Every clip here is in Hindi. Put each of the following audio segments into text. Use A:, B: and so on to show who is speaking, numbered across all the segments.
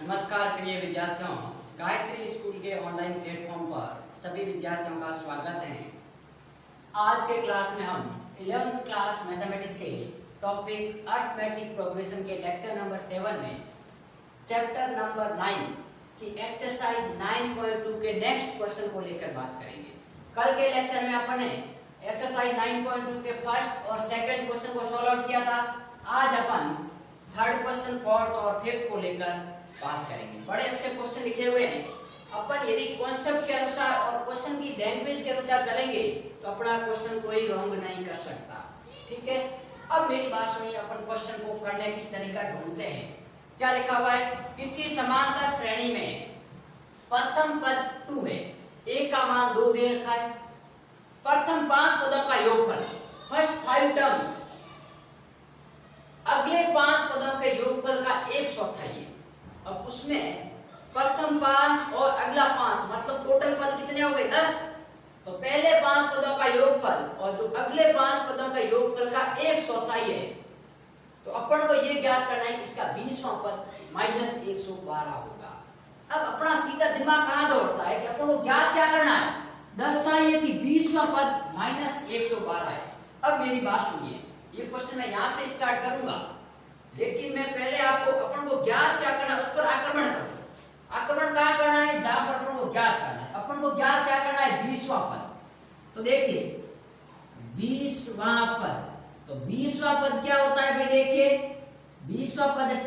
A: नमस्कार प्रिय विद्यार्थियों, गायत्री स्कूल के ऑनलाइन प्लेटफॉर्म पर सभी विद्यार्थियों का स्वागत है। आज के क्लास में हम 11th क्लास मैथमेटिक्स के टॉपिक अरिथमेटिक प्रोग्रेशन के लेक्चर नंबर 7 में चैप्टर नंबर 9 की एक्सरसाइज 9.2 के नेक्स्ट क्वेश्चन को लेकर बात करेंगे। कल के लेक्चर में अपन ने एक्सरसाइज 9.2 के फर्स्ट और सेकंड क्वेश्चन को सॉल्व आउट किया था। आज अपन थर्ड क्वेश्चन, फोर्थ और फिफ्थ को लेकर बात करेंगे। बड़े अच्छे क्वेश्चन लिखे हुए हैं। अपन यदि कॉन्सेप्ट के अनुसार और क्वेश्चन की लैंग्वेज के अनुसार चलेंगे तो अपना क्वेश्चन कोई रॉन्ग नहीं कर सकता। ठीक है, अब मेरी बात सुनिए। अपन क्वेश्चन को करने की तरीका ढूंढते हैं। क्या लिखा हुआ है? किसी समांतर श्रेणी में प्रथम पद 2 है, a का मान 2 दे रखा है। प्रथम 5 पदों का योगफल, फर्स्ट 5 टर्म्स, अगले 5 पदों के योगफल का 1/4 है। अब उसमें प्रथम 5 और अगला 5 मतलब टोटल पद कितने हो गए? 10। तो पहले 5 पदों का योगफल और जो अगले 5 पदों का योगफल का 1/4 है। तो अपन को ये ज्ञात करना है कि इसका 20वां पद -112 होगा। अब अपना सीधा दिमाग कहाँ दौड़ता है कि अपन को ज्ञात क्या करना है? दर्शाता है कि 20वां पद -112 है। अब मेरी बात सुनिए, ये क्वेश्चन मैं यहाँ से स्टार्ट करूंगा, लेकिन मैं पहले आपको अपन को ज्ञात क्या करना है उस पर आक्रमण करूंगा। आक्रमण कहाँ करना है? जहां पर अपन को ज्ञात करना है। अपन को ज्ञात क्या करना है? 20वां पद। तो देखिए 20वां पद, तो 20वां पद क्या होता है भाई? देखिए 20वां पद है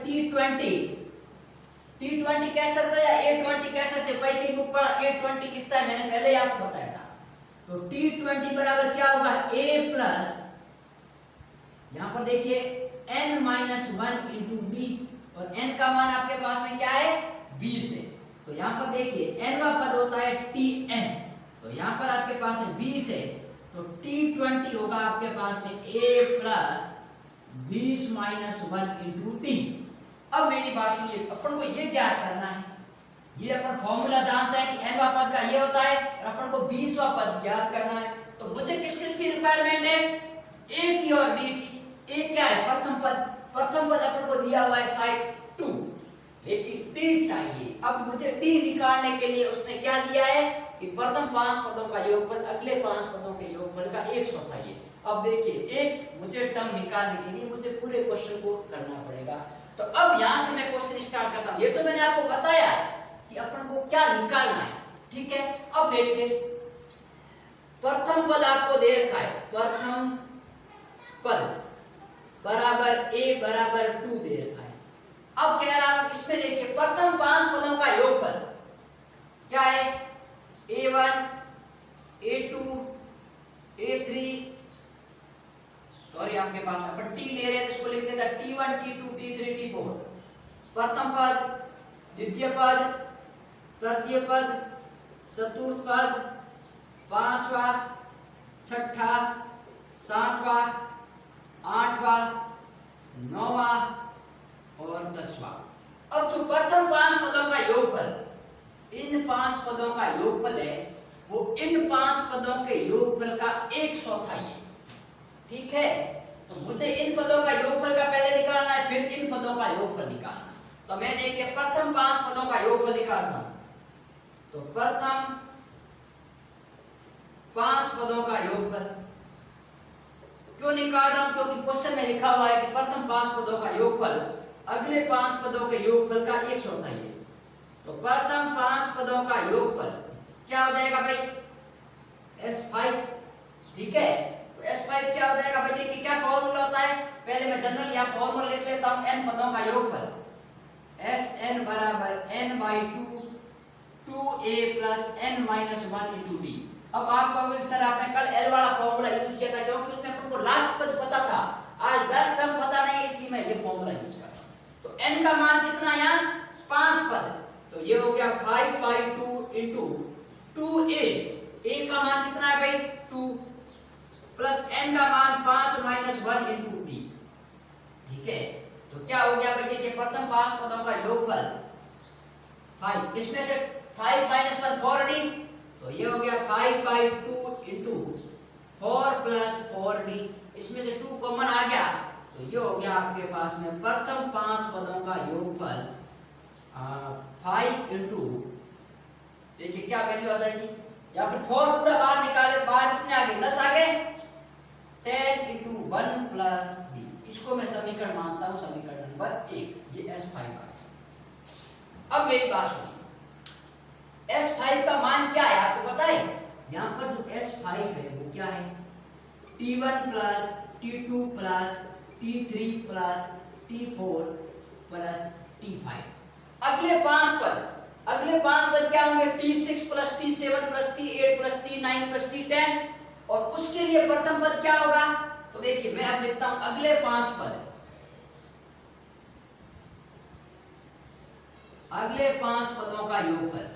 A: T20 कह सकते हैं या A20 कह सकते हैं। भाई की बुक पढ़ा A20 कितना है, मैंने पहले ही आपको बताया था। तो T20 बराबर क्या होगा? A प्लस, यहां पर देखिए n-1 इंटू b, और n का मान आपके पास में क्या है? 20 है। तो यहाँ पर देखिए n वां पद होता है Tn, तो यहाँ पर आपके पास में 20 है, तो T20 होगा आपके पास में a प्लस 20-1 इंटू d। अब मेरी बात सुनिए, अपन को ये ज्ञात करना है। ये अपन फॉर्मूला जानते हैं कि n वां पद का ये होता है और अपन को 20वां पद ज्ञात करना है। तो मुझे किस किस की रिक्वायरमेंट है? a की और d की। a क्या है? प्रथम पद। प्रथम पद अपन को दिया हुआ है साइड 2, लेकिन d चाहिए। अब मुझे d निकालने के लिए उसने क्या दिया है कि प्रथम 5 पदों का योगफल अगले 5 पदों के योगफल का 1/4 है। अब देखिए एक मुझे टर्म निकालने के लिए मुझे पूरे क्वेश्चन को करना पड़ेगा। तो अब यहां से मैं क्वेश्चन स्टार्ट करता हूं। ये तो मैंने आपको बताया कि अपन को क्या निकालना है। ठीक है, अब देखिए प्रथम पद आपको दे रखा है, प्रथम पद बराबर a बराबर 2 दे रखा है। अब कह रहा हूं इसमें देखिए प्रथम 5 पदों का योगफल क्या है? a1 a2 a3, सॉरी आपके पास अपन t ले रहे हैं तो इसको लिख देता t1 t2 t3 t4। प्रथम पद, द्वितीय पद, तृतीय पद, चतुर्थ पद, पांचवा, छठा, सातवां, 8वां, 9वां और 10वां। अब जो प्रथम 5 पदों का योगफल, इन 5 पदों का योगफल है, वो इन 5 पदों के योगफल का 1/4 है। ठीक है, तो मुझे इन पदों का योगफल का पहले निकालना है, फिर इन पदों का योगफल निकालना। तो मैं देखिए प्रथम 5 पदों का योगफल निकालता हूं। तो प्रथम 5 पदों का योगफल क्यों निकाल रहा हूं? क्योंकि क्वेश्चन में लिखा हुआ है कि प्रथम 5 पदों का योगफल अगले 5 पदों के योगफल का 1/4 है। तो प्रथम 5 पदों का योगफल क्या हो जाएगा भाई? S5। ठीक है, तो S5 क्या हो जाएगा भाई? देखिए क्या फॉर्मूला होता है, पहले मैं जनरल यहां फॉर्मूला लिख लेता हूं। n पदों का योगफल Sn बराबर n/2 2a plus n-1 into d। अब आप कहोगे सर आपने कल L वाला फॉर्मूला यूज किया था, क्योंकि उसमें अपन को लास्ट पद पता था, आज 10 टर्म पता नहीं, इसलिए मैं ये फॉर्मूला यूज कर रहा हूं। तो n का मान कितना है यहाँ? 5 पद, तो ये हो गया 5/2 इंटू 2a। a का मान कितना है भाई? 2 प्लस n का मान 5-1 इंटू d। ठीक है, तो क्या हो गया भाई? देखिए प्रथम 5 पदों का योगफल 5, इसमें से 5-1 4d, तो ये हो गया 5/2 इंटू 4 प्लस 4d। इसमें से 2 कॉमन आ गया, तो ये हो गया आपके पास में प्रथम 5 पदों का योगफल 5 इंटू, देखिए क्या वैल्यू आ जाएगी, या फिर 4 पूरा बाहर निकाले, बाहर कितने आ गए, 10 आ गए, 10 इंटू 1 प्लस b, इसको मैं समीकरण मानता हूं समीकरण नंबर 1, ये S5 आ गया। अब मेरी बात सुनिए, S5 का मान क्या है आपको पता है? यहां पर जो S5 है वो क्या है, T1 plus T2 plus T3 plus T4 plus T5। अगले पांच पद क्या होंगे, T6 plus T7 plus T8 plus T9 plus T10, और उसके लिए प्रथम पद क्या होगा? तो देखिए मैं अब लिखता हूं अगले 5 पद, अगले 5 पदों का योगफल,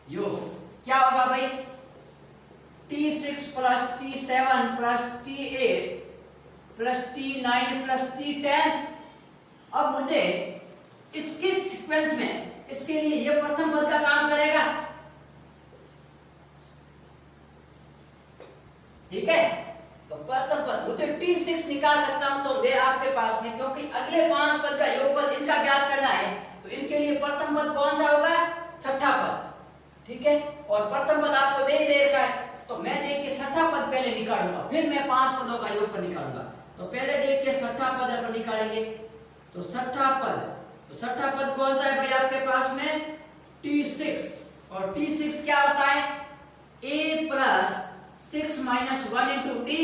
A: योग क्या होगा भाई, T6 plus T7 plus T8 plus T9 plus T10। अब मुझे इसके सीक्वेंस में, इसके लिए ये प्रथम पद का काम करेगा, ठीक है? तो प्रथम पद मुझे T6 निकाल सकता हूं, तो वे आपके पास में, क्योंकि अगले 5 पद का योगफल इनका ज्ञात करना है, तो इनके लिए प्रथम पद कौन सा होगा, छठा पद, ठीक है? और प्रथम पद आपको दे ही दे रखा है, तो मैं देखिए छठा पद पहले निकालूंगा, फिर मैं 5 पदों का योगफल निकालूंगा। तो पहले देखिए छठा पद अपन निकालेंगे, तो छठा पद कौन सा है भाई आपके पास में, T6, और T6 क्या होता है, a plus 6 minus 1 into D.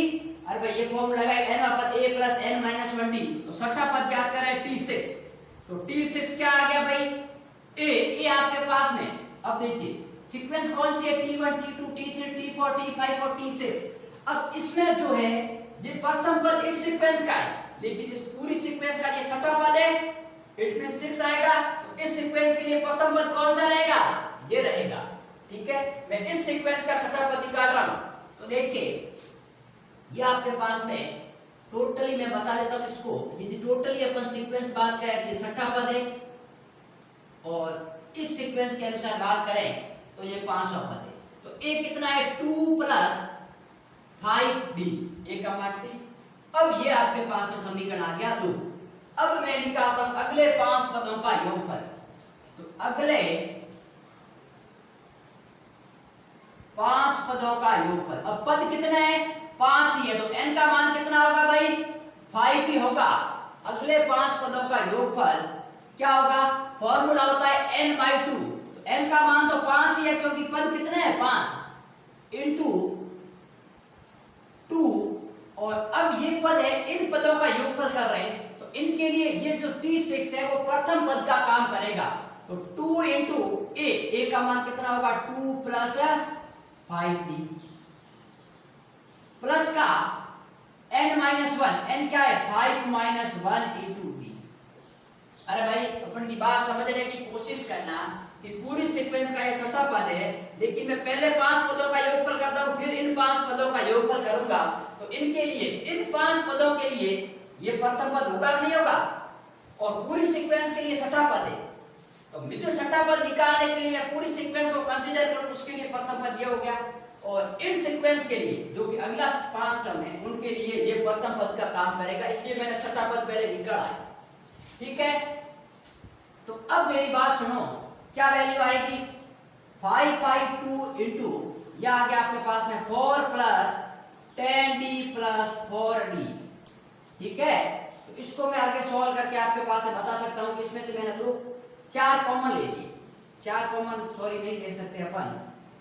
A: अरे भाई ये फॉर्मूला लगाएगा n upon a plus n minus 1 D, तो छठा पद ज्ञात करें T6, तो T6 क्या आ गया भाई, a आपके पास में। अब देखिए सीक्वेंस कौन सी है, T1 T2 T3 T4 T5 और T6। अब इसमें जो है ये प्रथम पद इस सीक्वेंस का है, लेकिन इस पूरी सीक्वेंस का ये छठा पद है, इट मीन 6 आएगा, तो इस सीक्वेंस के लिए प्रथम पद कौन सा रहेगा, ये रहेगा, ठीक है? मैं इस सीक्वेंस का छठा पद निकाल रहा हूं, तो देखिए ये आपके पास में टोटली मैं बता देता हूं इसको, यदि टोटली अपन सीक्वेंस बात करें तो ये छठा पद है, और इस सीक्वेंस के अनुसार बात करें तो ये 5वां पद है। तो a कितना है, 2 प्लस 5d, a का मान t। अब ये आपके पास में समीकरण आ गया 2। अब मैं निकालता हूं अगले 5 पदों का योगफल, तो अगले 5 पदों का योगफल, अब पद कितने हैं, 5 ही है, तो n का मान कितना होगा भाई, 5 ही होगा। अगले 5 पदों का योगफल क्या होगा, फॉर्मूला होता है n/2, तो n का मान तो 5 ही है, क्योंकि पद कितने हैं, 5 इंटू 2, और अब ये पद है, इन पदों का योगफल कर रहे हैं, तो इनके लिए ये जो T6 है वो प्रथम पद का काम करेगा, तो 2 इंटू a का मान कितना होगा, 2 प्लस 5d प्लस का n-1, n क्या है, 5 माइनस 1 इंटू d। अरे भाई अपन की बात समझने की कोशिश करना कि पूरी सीक्वेंस का ये छठा पद है, लेकिन मैं पहले 5 पदों का योगफल करता हूं, फिर इन 5 पदों का योगफल करूंगा, तो इनके लिए, इन 5 पदों के लिए ये प्रथम पद होगा कि नहीं होगा, और पूरी सीक्वेंस के लिए छठा पद है, तो मुझे छठा पद निकालने के लिए मैं पूरी सीक्वेंस को कंसीडर करूं, उसके लिए प्रथम पद ये हो गया, और इन सीक्वेंस के लिए जो कि अगला 5 टर्म है उनके लिए ये प्रथम पद का काम करेगा, इसलिए मैंने छठा पद पहले निकाला है, ठीक है? तो अब मेरी बात सुनो, क्या वैल्यू आएगी, 5/2 इंटू, यह आ गया आपके पास में 4 प्लस 10d प्लस 4d, ठीक है? तो इसको मैं आगे सॉल्व करके आपके पास से बता सकता हूं कि इसमें से मैंने लोग 4 कॉमन ले लिए, 4 कॉमन सॉरी नहीं ले सकते अपन,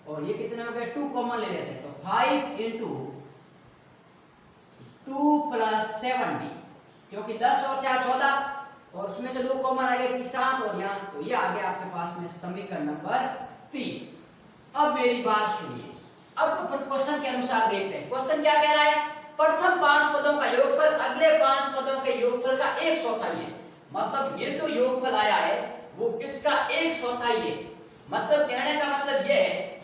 A: और ये कितने हो गए, 2 कॉमन ले लेते हैं, तो 5 इंटू 2 प्लस 7d, क्योंकि 10 और 4 14, और उसमें से 2 कॉमन आ गए 7, और यहाँ, तो ये आ गया आपके पास में समीकरण नंबर 3। अब मेरी बात सुनिए, अब अपन क्वेश्चन के अनुसार देखते हैं, क्वेश्चन क्या कह रहा है, प्रथम 5 पदों का योगफल अगले 5 पदों के योगफल का 1/4 है, मतलब ये जो योगफल आया है वो इसका 1/4 है। मतलब कहने का मतलब ये है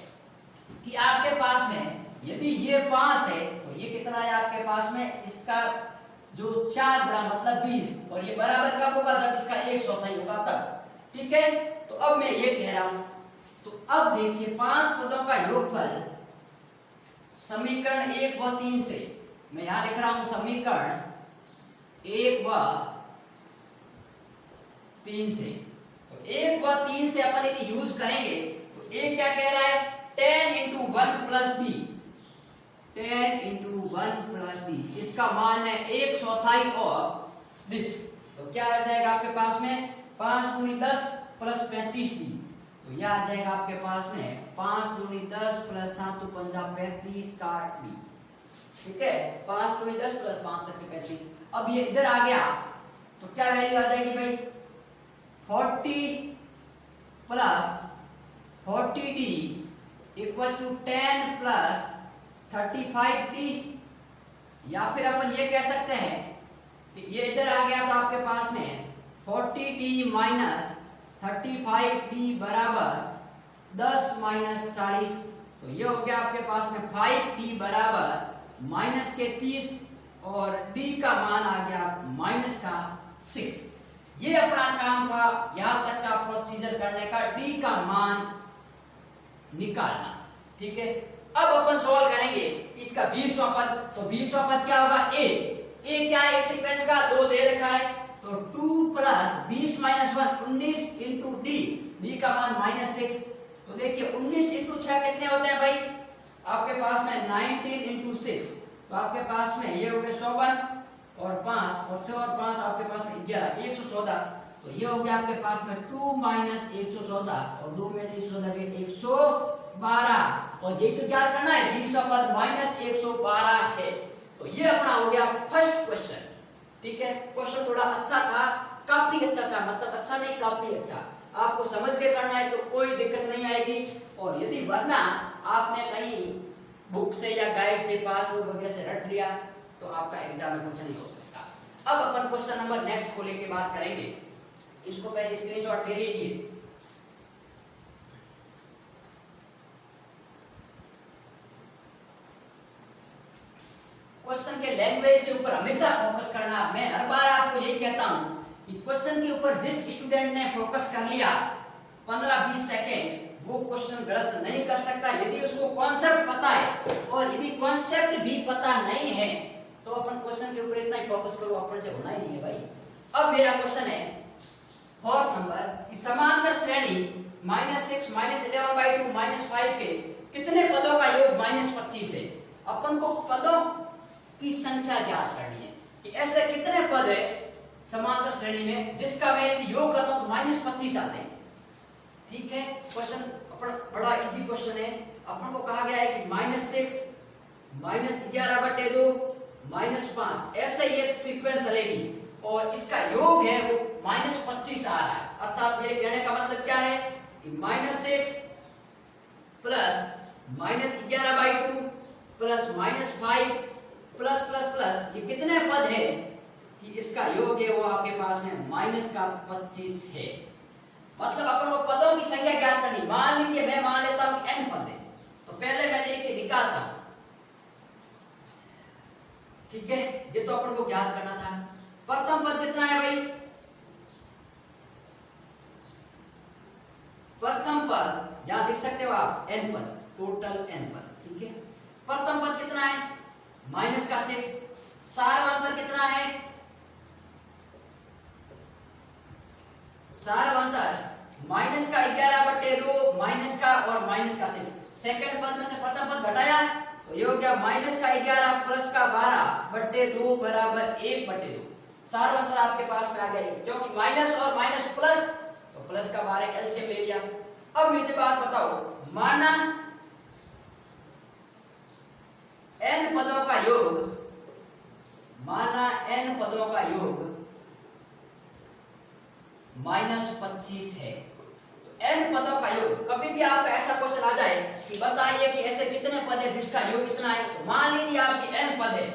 A: कि आपके पास में यदि ये 5 है तो ये कितना है आपके पास में, इसका जो 4 बड़ा मतलब 20, और ये बराबर कब होगा, जब इसका 1/4 होगा तब, ठीक है? तो अब मैं ये कह रहा हूं, तो अब देखिए 5 पदों का योगफल समीकरण 1 व 3 से, मैं यहां लिख रहा हूं समीकरण 1 व 3 से। तो 1 व 3 से अपन यदि यूज करेंगे तो एक क्या कह रहा है 10 into 1 plus d, 10 into 1 plus d, इसका मान है 1/4 और दिस। तो क्या आ जाएगा आपके पास में 5 दूनी 10 प्लस 35d। तो यह आ जाएगा आपके पास में 5 दूनी 10 प्लस 7 तो 35 का d। ठीक है, 5 दूनी 10 प्लस 5 7 35। अब ये इधर आ गया तो क्या वैल्यू आ जाएगी भाई 40 plus 40d equal to 10 plus 35d। या फिर अपन ये कह सकते हैं कि ये इधर आ गया तो आपके पास में 40d माइनस 35d बराबर 10 माइनस 40। तो ये हो गया आपके पास में 5d बराबर माइनस के 30 और d का मान आ गया माइनस का 6। ये अपना काम था यहां तक का प्रोसीजर करने का, d का मान निकालना। ठीक है, अब अपन सॉल्व करेंगे इसका 20वां पद। तो 20वां पद क्या होगा a क्या है इस सीक्वेंस का 2 दे रखा है तो 2 प्लस 20 माइनस 1 19 इंटू d का मान माइनस 6। तो देखिए 19 इंटू 6 कितने होते हैं भाई आपके पास में 19 इंटू 6। तो आपके पास में ये हो गए 54 और 5 और 6 और 5 आपके पास में 11 114। तो ये हो गया आपके पास में 2 माइनस 114 और 2 में से 114 गए 112। और ये तो क्या करना है 20वां पद माइनस 112 है। तो ये अपना हो गया फर्स्ट क्वेश्चन। ठीक है, क्वेश्चन थोड़ा अच्छा था, काफी अच्छा था, मतलब अच्छा नहीं काफी अच्छा। आपको समझ के करना है तो कोई दिक्कत नहीं आएगी। और यदि वरना आपने कहीं बुक से या गाइड से पासबुक वगैरह से रट लिया तो आपका एग्जाम में कुछ नहीं हो सकता। अब अपन क्वेश्चन नंबर नेक्स्ट खोले के बात करेंगे। इसको पहले स्क्रीनशॉट ले लीजिए। क्वेश्चन के लैंग्वेज के ऊपर हमेशा फोकस करना। मैं हर बार आपको यही कहता हूं कि क्वेश्चन के ऊपर जिस स्टूडेंट ने फोकस कर लिया 15-20 सेकेंड वो क्वेश्चन गलत नहीं कर सकता यदि उसको कॉन्सेप्ट पता है। और यदि कॉन्सेप्ट भी पता नहीं है तो अपन क्वेश्चन के ऊपर इतना ही फोकस करो, अपन से होना ही नहीं है भाई। अब मेरा क्वेश्चन है 4th नंबर कि समांतर श्रेणी -6 -11/2 -5 के कितने पदों का योग -25 है। अपन को पदों की संख्या ज्ञात करनी है कि ऐसे कितने पद है समांतर श्रेणी में जिसका मैं यदि योग करता हूं तो -25 आते हैं। ठीक है, क्वेश्चन अपना बड़ा इजी क्वेश्चन है। अपन को कहा गया है कि -6 -11/2 -5 ऐसे ये सीक्वेंस चलेगी और इसका योग है वो -25 आ रहा है। अर्थात मेरे कहने का मतलब क्या है कि -6 plus -11/2 plus -5 plus plus plus ये कितने पद है कि इसका योग है वो आपके पास में -25 है। मतलब अपन को पदों की संख्या ज्ञात करनी। मान लीजिए मैं मान लेता हूं कि n पद है तो पहले मैं देखिए निकालता हूं। ठीक है, ये तो अपन को ज्ञात करना था। प्रथम पद कितना है भाई प्रथम पद यहां देख सकते हो आप n पद, टोटल n पद। ठीक है, प्रथम पद कितना है -6। सारवंतर कितना है सारवंतर -11/2 माइनस का और -6। सेकंड पद में से प्रथम पद घटाया तो ये हो गया -11 प्लस का 12/2 बराबर 1/2। सारवंतर आपके पास में आ गया क्योंकि माइनस और माइनस प्लस तो प्लस का 12 एलसीएम ले लिया। अब मुझे बात बताओ, माना n पदों का योग -25 है। तो n पदों का योग, कभी भी आपका ऐसा क्वेश्चन आ जाए कि बताइए कि ऐसे कितने पद है जिसका योग कितना है। तो मान लीजिए आपकी n पद है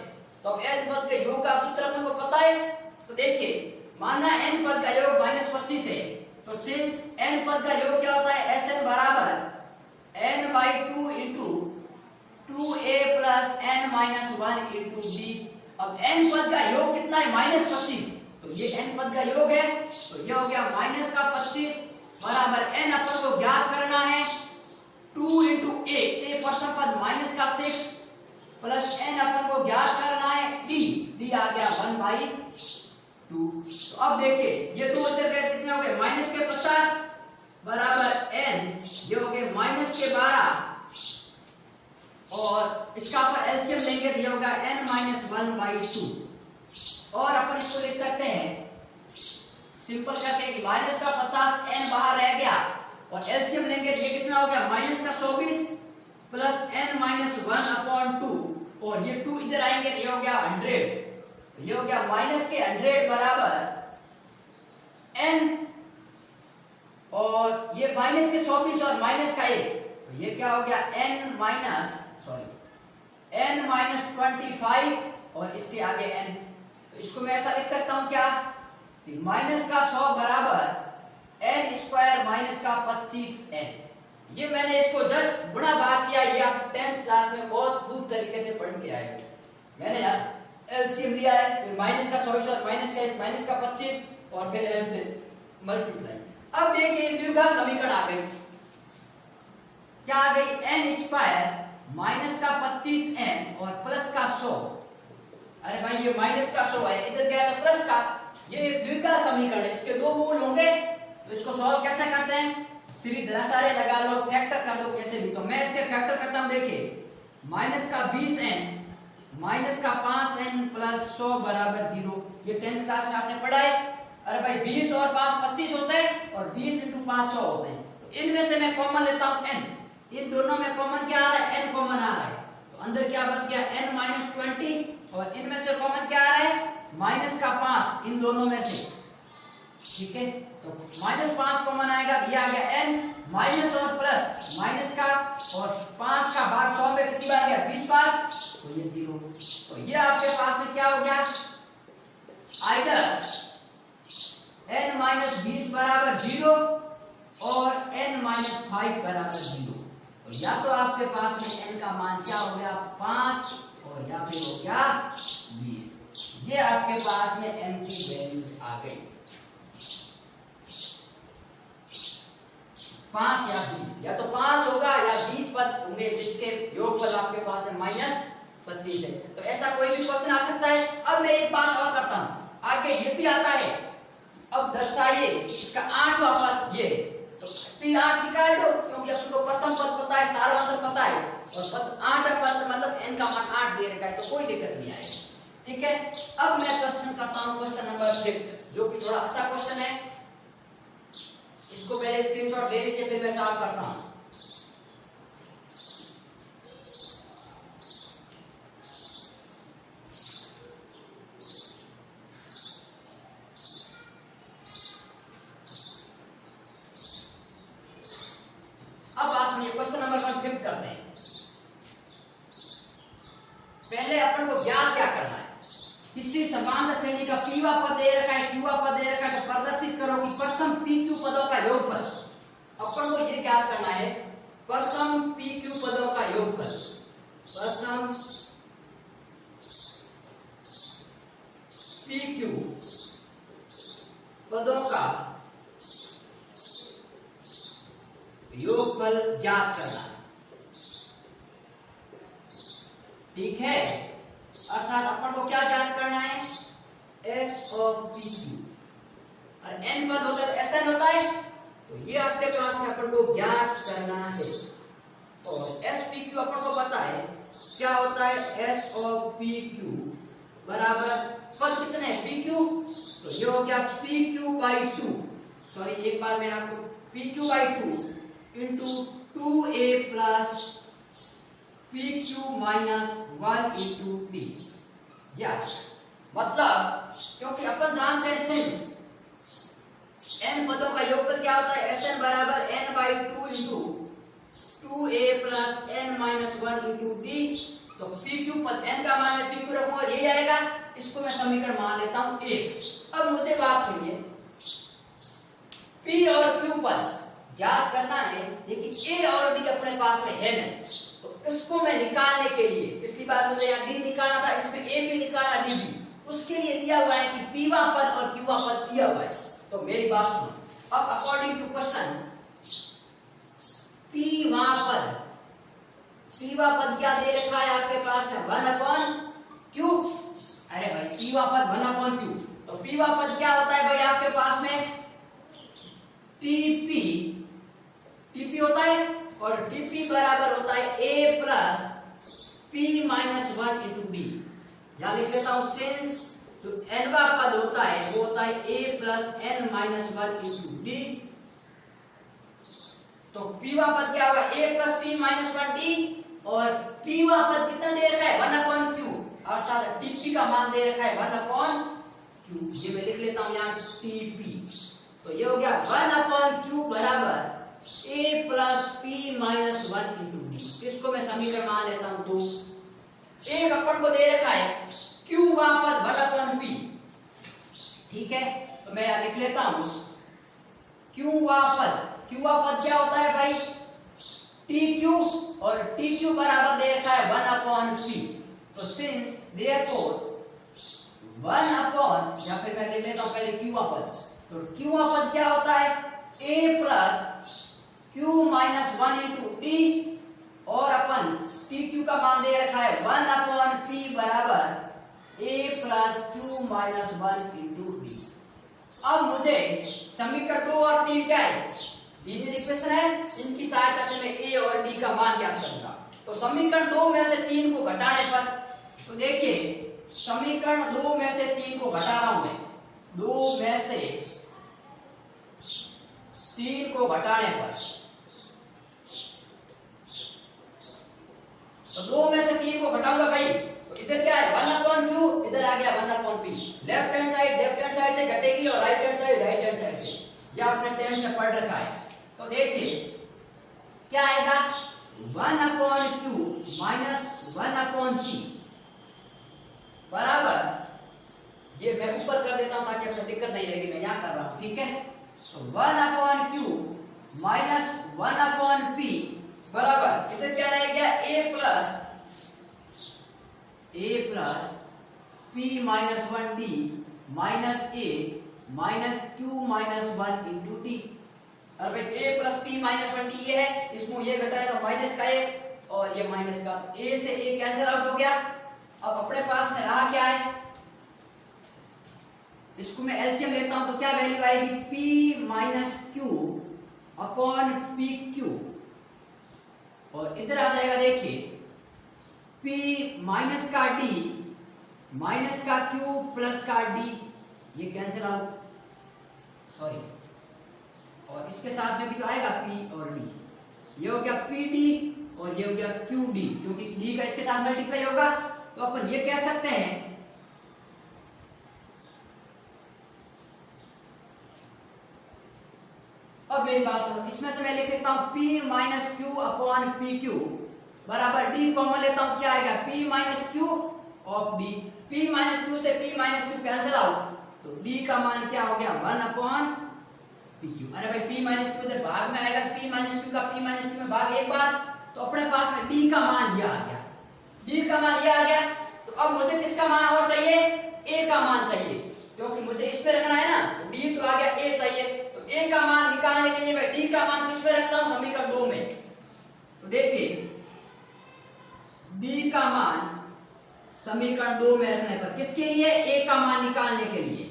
A: तो अब n पद के योग का सूत्र अपन को पता है। तो देखिए माना n पद का योग -25 है तो सिंस n पद का योग क्या होता है Sn बराबर n/2 into 2a plus n minus 1 into d। अब n पद का योग कितना है -25 तो ये n पद का योग है तो ये हो गया -25 बराबर n अपन को ज्ञात करना है 2 इंटू a प्रथम पद -6 प्लस n अपन को ज्ञात करना है d आ गया 1/2 2। तो अब देखिए ये दो इधर गए कितने हो गए माइनस के 50 बराबर n, ये हो गए माइनस के 12 और इसका पर एलसीएम लेंगे तो ये होगा n माइनस 1/2 और अपन इसको लिख सकते हैं सिंपल करके कि माइनस का 50 n बाहर रह गया और एलसीएम लेंगे तो ये कितना हो गया माइनस का 24 प्लस n माइनस 1/2 और ये 2 इधर आएंगे तो ये हो गया 100, तो ये हो गया माइनस के 100 बराबर n और ये माइनस के 24 और माइनस का 1, तो ये क्या हो गया n माइनस 25 और इसके आगे n, तो इसको मैं ऐसा लिख सकता हूं क्या कि माइनस का 100 बराबर n स्क्वायर माइनस का 25n। ये मैंने इसको जस्ट गुणा भाग किया, ये आप 10th क्लास में बहुत खूब तरीके से पढ़ के आए हो। मैंने यार एलसीएम लिया है, फिर माइनस का 24 और माइनस का 25 और फिर n से मल्टीप्लाई। अब देखिए द्विघात समीकरण आ गई, क्या आ गई n स्क्वायर माइनस का 25n और प्लस का 100। अरे भाई ये माइनस का 100 है, इधर गया तो प्लस का, ये द्विघात समीकरण है, इसके दो मूल होंगे तो इसको सॉल्व कैसे करते हैं, सीधे सारे लगा लो, फैक्टर कर दो कैसे भी। तो मैं इसके फैक्टर करता हूं, देखिए माइनस का 20n माइनस का 5n प्लस 100 बराबर 0, ये 10th क्लास में आपने पढ़ा है। अरे भाई 20 और 5 25 होते हैं और 20 × 5 100 होते हैं, तो इनमें से मैं कॉमन लेता हूं n, इन दोनों में कॉमन क्या आ रहा है n कॉमन आ रहा है, तो अंदर क्या बच गया n माइनस 20 और इनमें से कॉमन क्या आ रहा है माइनस का 5 इन दोनों में से, ठीक है। तो माइनस 5 कॉमन आएगा, दिया आ गया n माइनस और प्लस माइनस का और 5 का भाग 100 में कितनी बार गया 20 बार, तो ये 0। तो ये आपके पास में क्या हो गया आइदर n माइनस 20 बराबर 0 और n माइनस 5 बराबर 0। तो या तो आपके पास में n का मान क्या हो गया 5 और या फिर हो गया 20, ये आपके पास में n की वैल्यू आ गई 5 या 20, या तो 5 होगा या 20 पद होंगे जिसके योगफल आपके पास है माइनस 25 है। तो ऐसा कोई भी क्वेश्चन आ सकता है। अब मैं एक बात और करता हूं, आगे ये भी आता है, अब दर्शाइए इसका 8वां पद ये, तो P8 निकाल दो क्योंकि अपन को प्रथम पद पता है, सार्वधातुक पता है और पद 8वां पद मतलब n का मान 8 दे रखा है, तो कोई दिक्कत नहीं आएगी, ठीक है। अब मैं क्वेश्चन करता हूं क्वेश्चन नंबर 5 जो कि थोड़ा अच्छा क्वेश्चन है, इसको पहले स्क्रीनशॉट ले लीजिए फिर मैं सॉल्व करता हूं। अब आप सुनिए क्वेश्चन नंबर 5 करते हैं। पहले अपन को ज्ञात क्या करना है, किसी समान श्रेणी का पीवा पद दे रखा है, क्यूवा पद दे रखा है, तो प्रदर्शित करो कि प्रथम पीक्यू पदों का योगफल। अपन को ये ज्ञात करना है प्रथम पीक्यू पदों का योगफल, प्रथम पीक्यू पदों का योगफल ज्ञात करना, ठीक है। अर्थात अपन को क्या ज्ञात करना है s of pq, और n पद होता है sn होता है, तो ये आपके पास में अपन को ज्ञात करना है। और s pq अपन को पता है क्या होता है, s of pq बराबर पद कितने हैं pq, तो ये हो गया pq/2, सॉरी एक बार मैं आपको pq/2 into 2a plus pq minus 1 into p, या मतलब क्योंकि अपन जानते हैं सिंस n पदों का योगफल क्या होता है sn बराबर n/2 into 2a plus n minus 1 into d, तो pq पद n का मान मैं pq रखूंगा, ये जाएगा, इसको मैं समीकरण मान लेता हूं 1। अब मुझे बात सुनिए, p और q पद ज्ञात करना है, लेकिन a और d अपने पास में है नहीं, तो इसको मैं निकालने के लिए, पिछली बार मुझे यहाँ d निकालना था, इसमें a भी निकालना d भी, उसके लिए दिया हुआ है कि pवा पद और qवा पद दिया हुआ है। तो मेरी बात सुनो, अब अकॉर्डिंग टू क्वेश्चन pवा पद क्या दे रखा है आपके पास में 1/q, अरे भाई pवा पद 1/q, तो पी वा पद क्या होता है भाई आपके पास में? टीपी, टीपी होता है और टीपी बराबर होता है A plus P minus one into D. यहां लिख लेता हूं सिंस जो एनवा पद होता है वो होता है A plus N minus one into D. तो पी वा पद क्या होगा? A plus P minus one D और पी वा पद कितना दे रखा है? 1 अपॉन क्यू, अर्थात टीपी का मान दे रखा है 1 अपॉन क्यू। ये मैं लिख लेता हूं यहां टीपी। तो ये हो गया 1 अपॉन क्यू बराबर A plus P minus one into D. इसको मैं समीकरण मान लेता हूं। तो एक अपन को दे रखा है क्यू वहां पर 1 अपॉन पी, ठीक है। तो मैं यहां लिख लेता हूं क्यू वहां पद, क्यू वहां पद क्या होता है भाई? टी क्यू, और टी क्यू बराबर दे रखा है 1 अपॉन पी। तो सिंस देयरफॉर 1 अपॉन, या फिर मैं लिख लेता हूं पहले क्यू वहां पद। तो क्यू वहां पद क्या होता है? A plus Q minus one into D और अपन टी क्यू का मान दे रखा है 1 अपॉन पी बराबर A plus Q minus one into D. अब मुझे समीकरण 2 और 3 क्या है? लीनियर इक्वेशन है, इनकी सहायता से मैं ए और डी का मान ज्ञात करूंगा। तो समीकरण 2 में से 3 को घटाने पर, तो देखिए समीकरण 2 में से 3 को घटा रहा हूं मैं, 2 में से 3 को घटाने पर, तो 2 में से 3 को घटाऊंगा भाई, तो इधर क्या है? 1 अपॉन क्यू, इधर आ गया 1 upon P. Left hand side से घटेगी और राइट हैंड साइड से। यह आपने 10 में पढ़ रखा है। तो देखिए क्या आएगा? 1 upon Q minus 1 upon P बराबर, ये मैं ऊपर कर देता हूं ताकि आपको दिक्कत नहीं रहेगी, मैं यहां कर रहा हूं, ठीक है। तो 1 upon Q minus 1 upon P बराबर, इधर क्या रह गया? A plus P minus one D minus A minus Q minus one into T. और भाई A plus P minus one D ये है, इसमें ये घटा है तो माइनस का ए और ये माइनस का, तो ए से ए कैंसिल आउट हो गया। अब अपने पास में रहा क्या है? इसको मैं एलसीएम लेता हूं तो क्या वैल्यू आएगी? P minus Q upon P Q, और इधर आ जाएगा देखिए P माइनस का D माइनस का Q प्लस का D, ये कैंसिल आउट, सॉरी, और इसके साथ में भी तो आएगा P और D, ये हो गया PD और ये हो गया QD, क्योंकि D का इसके साथ मल्टीप्लाई होगा। तो अपन ये कह सकते हैं अब मेरी बात सुनो, इसमें से मैं लिख सकता हूं P minus Q upon P Q बराबर D कॉमन लेता हूं, क्या आएगा? P minus Q of D। P minus Q से P minus Q cancel out, तो D का मान क्या हो गया? 1 अपॉन पी क्यू। अरे भाई P माइनस क्यू इधर भाग में आएगा, P माइनस क्यू का P माइनस क्यू में भाग एक बार, तो अपने पास में D का मान ये आ गया, D का मान ये आ गया। तो अब मुझे किसका मान और चाहिए? A का मान चाहिए, क्योंकि मुझे इस पे रखना है ना, तो D तो आ गया, A चाहिए। तो A का मान निकालने के लिए मैं D का मान किस पे रखता हूं? समीकरण 2 में। तो देखिए D का मान समीकरण 2 में रखने पर किसके लिए? A का मान निकालने के लिए।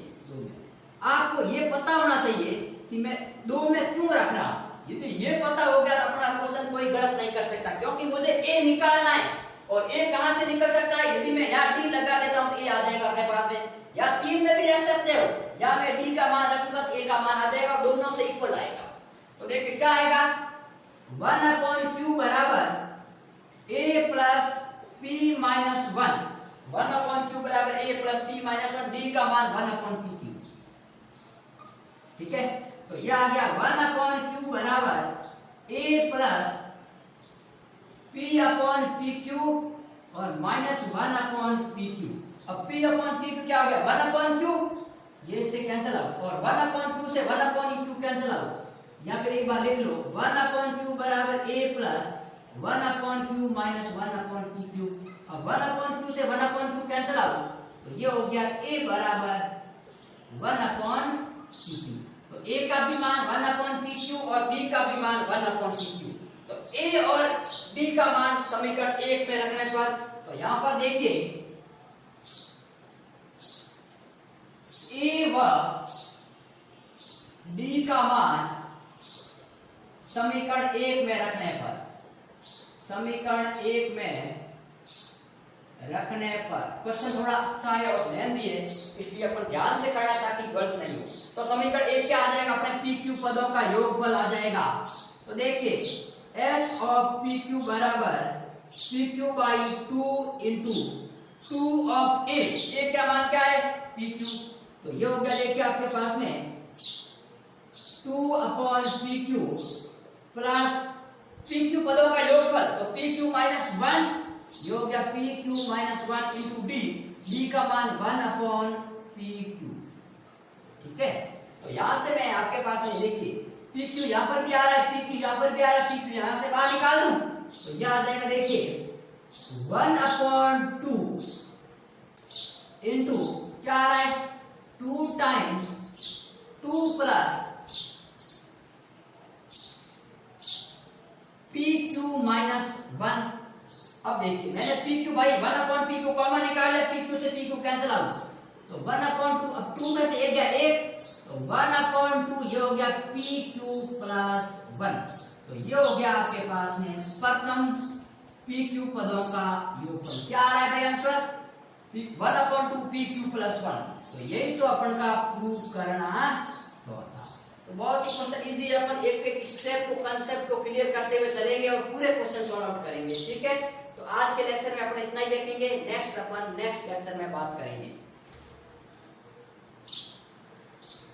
A: आपको ये पता होना चाहिए कि मैं 2 में क्यों रख रहा हूं। यदि ये पता हो गया तो अपना क्वेश्चन कोई गलत नहीं कर सकता, क्योंकि मुझे A निकालना है। और A कहां से निकल सकता है? यदि मैं यहाँ D लगा देता हूं तो A आ जाएगा अपने पास में, या 3 में भी रख सकते हो, या मैं D का मान रखूंगा तो A का मान आ जाएगा और दोनों से इक्वल आएगा। तो देखिए क्या आएगा? 1 अपॉन क्यू बराबर A plus P minus 1 upon Q बराबर A plus P minus 1, D का मान 1 अपॉन पी क्यू, ठीक है। तो यह आ गया 1 अपॉन क्यू बराबर A plus P upon P Q और माइनस 1 अपॉन पी क्यू। अब P अपॉन पी क्यू क्या हो गया? 1 अपॉन क्यू, ये इससे कैंसिल आउट, और 1 अपॉन क्यू से 1 अपॉन क्यू कैंसिल आउट। यहां पर एक बार लिख लो 1 अपॉन क्यू बराबर A plus 1 upon Q minus 1 upon P Q. अब 1 अपॉन क्यू से 1 अपॉन क्यू कैंसिल आउट, तो ये हो गया A बराबर 1 अपॉन पी क्यू। तो A का भी मान 1 अपॉन पी क्यू और D का भी मान 1 अपॉन पी क्यू। तो A और D का मान समीकरण 1 में रखने पर, तो यहां पर देखिए ए व डी का मान समीकरण 1 में रखने पर, समीकरण 1 में रखने पर, क्वेश्चन थोड़ा अच्छा है और लेंथी है इसलिए अपन ध्यान से करना ताकि गलत नहीं हो। तो समीकरण 1 क्या आ जाएगा, अपने पी क्यू पदों का योगफल आ जाएगा। तो देखिए एस ऑफ पी क्यू बराबर P Q by 2 into 2 of A क्या मान क्या है, पी क्यू। तो ये हो गया देखिए आपके पास में 2 upon P Q plus P Q पदों का योगफल, तो पी क्यू माइनस 1 ये हो गया P Q minus 1 into D, D का मान 1 अपॉन पी क्यू। ठीक है, तो यहां से मैं आपके पास में देखिए पी क्यू यहां पर भी आ रहा है, पी क्यू यहां पर भी आ रहा है, पी क्यू यहां से बाहर निकाल दूं तो यह आ जाएगा देखिए 1 अपॉन 2 इंटू क्या आ रहा है 2 times 2 plus P Q minus 1। अब देखिए मैंने पी क्यू भाई 1 अपॉन पी क्यू कॉमन निकाला, पी क्यू से पी क्यू कैंसिल आउट, तो 1 अपॉन 2, अब 2 में से 1 गया 1, तो 1 अपॉन 2 ये हो गया पी क्यू प्लस 1। तो ये हो गया आपके पास में प्रथम पी क्यू पदों का योगफल। क्या आ रहा है भाई answer 1 upon 2 P Q plus 1। तो यही तो अपन का प्रूफ करना था। तो बहुत ही क्वेश्चन इजी है, अपन एक एक स्टेप को कांसेप्ट को क्लियर करते हुए चलेंगे और पूरे क्वेश्चन सॉल्व आउट करेंगे। ठीक है, तो आज के लेक्चर में अपन इतना ही देखेंगे, नेक्स्ट अपन नेक्स्ट लेक्चर में बात करेंगे।